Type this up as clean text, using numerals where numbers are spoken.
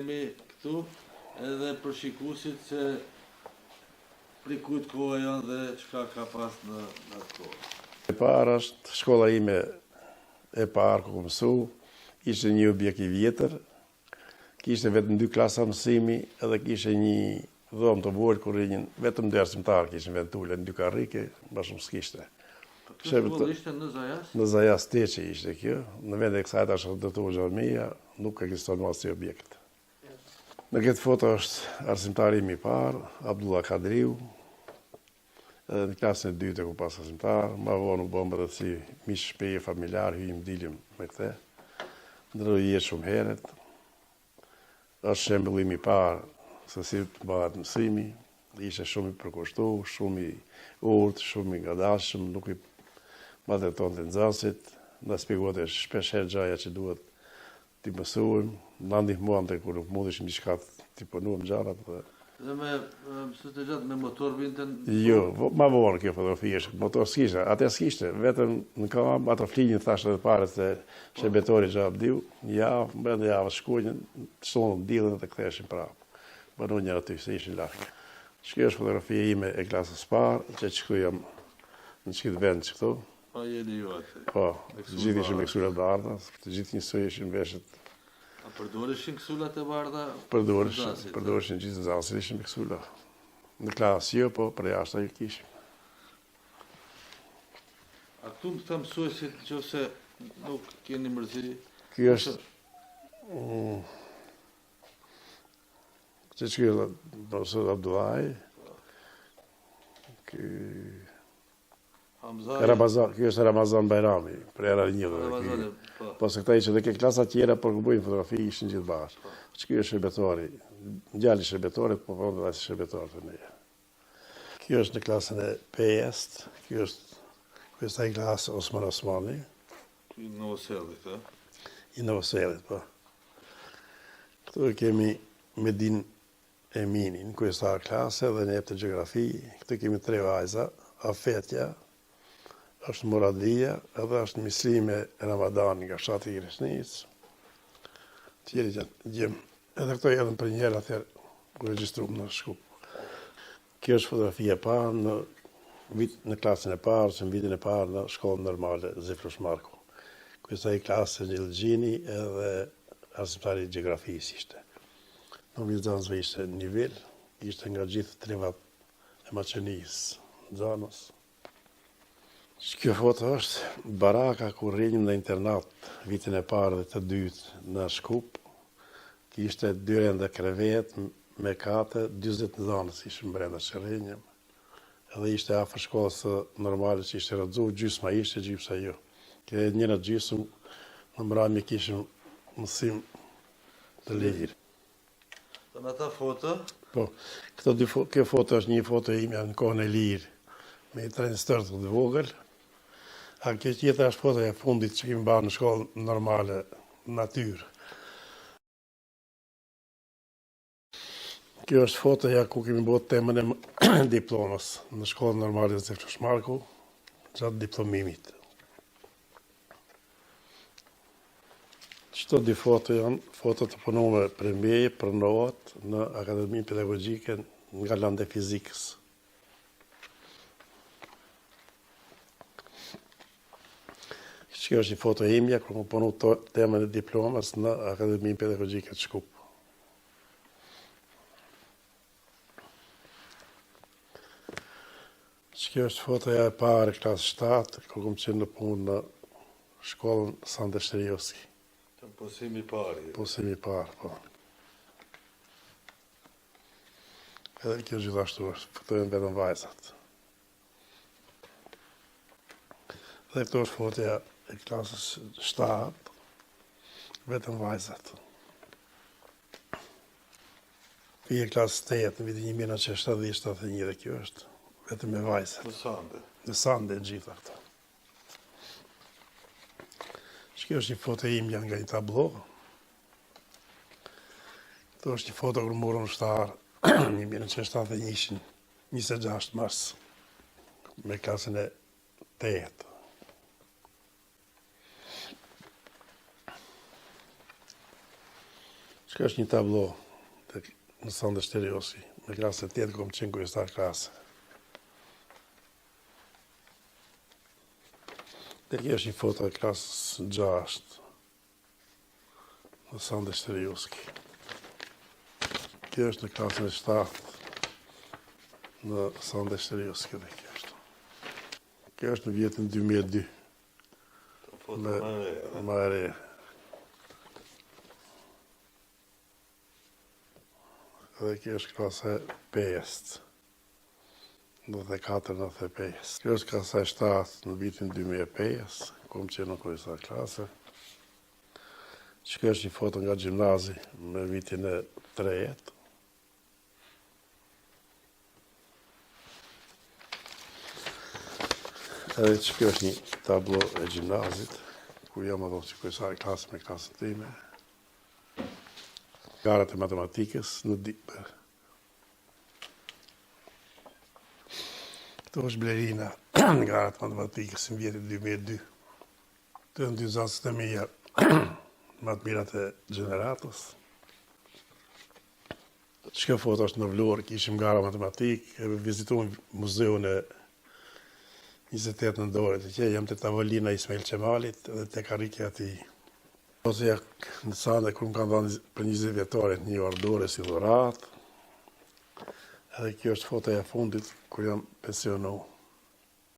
Kemi këtu edhe për shikuesit se prej kujt koha janë dhe çka ka pas në atë kohë. E parë është shkolla ime e parë ku mësu, ishte një objekt i vjetër, kishte vetëm 2 klasa mësimi edhe kishte një dhomë të vogël ku rrinin vetëm 2 arsimtarë, kishin vetë ule në 2 karrike, më shumë s'kishte. Kjo shkollë ishte në Zajas? Në Zajas Teqe ishte kjo, në vend e kësaj tash ndërtuar xhamia, nuk ekziston më asnjë objekt. Në këtë foto është arsimtari im i parë, Abdullah Kadriu, edhe në klasën e dytë ku pas arsimtar, ma vonë u bëm edhe si miq shpeje familjar, hyjmë dilim me këte. Ndërroi jetë shumë herët. Është shembullim i parë se si të bëhet mësimi, ishte shumë i përkushtuar, shumë i urtë, shumë i ngadalshëm, nuk i maltretonte nxënësit, na shpjegonte shpesh herë gjaja që duhet t'i mësuem, na ndihmonte kur nuk mundeshim diçka t'i punuam gjarat. Dhe me mësues të gjatë me motor vintën? Jo, ma vonë kjo fotografi është, motor s'kishte, atë s'kishte, vetëm në kam ato flinjën thashë edhe pare se shërbetori Xhabdiu, një javë, brenda javës shkuajnë, sonë diellën dhe ktheheshin prapë. Banon një aty se ishin larg. Kjo është fotografia ime e klasës parë, që këtu jam në çik vend këtu. Po jeni ju atë. Po, të gjithë ishin me kësurat bardha, të gjithë njësoj ishin veshët. A përdoreshin kësulat e bardha? Përdoreshin gjithë nxënësit ishin me kësula. Në klasë jo, po për jashtë ajo kishim. A këtu më të mësuesit nëse nuk keni mërzi? Kjo është që është profesor Abdullahi, Ramazan, kjo është Ramazan Bajrami, për era e njëve. Po se këta ishin dhe ke klasa tjera, por ku bujnë fotografi ishin gjithë bashkë. Që kjo është shërbetori, djali shërbetorit, po përnë dhe si shërbetorit të neje. Kjo është në klasën e 5, kjo është ai klasë Osman Osmani. I Novosellit, e? I Novosellit, po. Këtu kemi Medin Eminin, ku është klasë dhe në jep të gjeografi. Këtu kemi 3 vajza, Afetja, është Muradia, edhe është Mislime Ramadani nga fshati i Gresnisë. Tjeri gjem. Edhe këto edhe për njerë atëherë ku regjistruam në Shkup. Kjo është fotografia e parë në klasën e parë, ose në vitin e parë në shkollën normale Zefrush Marku. Ku është ai klasë e Gjellxhini edhe arsimtari i gjeografisë ishte. Numri i nxënësve ishte nivel, ishte nga gjithë trevat e Maqenisë, nxënës. Kjo foto është baraka ku rrinim në internat vitin e parë dhe të dytë në Shkup. Kishte 2 rende krevet me kate, 40 nxënës ishin brenda që rrinim. Edhe ishte afër shkollës normale që ishte rrëdzu, gjysma ishte, gjysma jo. Kjo njëra gjysmë në mbrëmje kishim mësim të lirë. Dhe në ta foto? Po, kjo foto është një foto ime në kohën e lirë, me 34 të vogël. A kjo tjetër është foto e fundit që kemi bërë në shkollë normale, natyrë. Kjo është fotoja ku kemi bërë temën e diplomës në shkollën normale Zefrush Marku, gjatë diplomimit. Çto 2 foto janë foto të punuara për mbeje, për notë në Akademinë Pedagogjike nga Lande Fizikës. Kjo është një foto imja, kur më punu temën e diplomës në Akademinë Pedagogjike të Shkup. Kjo është fotoja e parë e klasë 7, kur kom qenë në punë në shkollën Sande Shterioski. Posimi i parë. Posimi i parë, po. Edhe kjo gjithashtu është, fotojnë vetëm vajzat. Dhe këto është fotoja e klasës 7, vetëm vajzat. Kjo e klasës 8, në vitin 1970-71 dhe kjo është vetëm me vajzat. Në Sande? Në Sande gjitha këto. Kjo është një foto imja nga një tablo. Këto është një foto kërë morën shtarë, 1971, 26 mars, me klasën e 8. Kjo është një tablo në Sande Shteriosi, me klasë 8, kom qenë kryestar klase. Dhe kjo është një foto e klasës 6 në Sande Shterioski. Kjo është në klasën e 7 në Sande Shterioski dhe kjo është. Kjo është në vjetin 2002. Më e re. Dhe kjo është klasa 5, 94-95. Kjo është klasa 7 në vitin 2005, kom qenë në kryesar klase. Kjo është një foto nga gjimnazi me vitin e 3. Edhe që kjo është një tablo e gjimnazit, ku jam adho që kryesar klasë me klasën time. Garat e matematikës në dipë. Këto është Blerina, garat e matematikës në vjetin 2002. Të në dy zasët e mija, më të mirat e gjeneratës. Që foto është në Vlorë, kishim gara matematikë, e vizituam muzeun e 28 nëndorit, që jam të tavolina Ismail Qemalit dhe të karike ati. Ose në Sande, kur më kanë dhënë për 20 vjetorit një ordore si dhuratë. Edhe kjo është fotoja fundit, kur jam pensionu.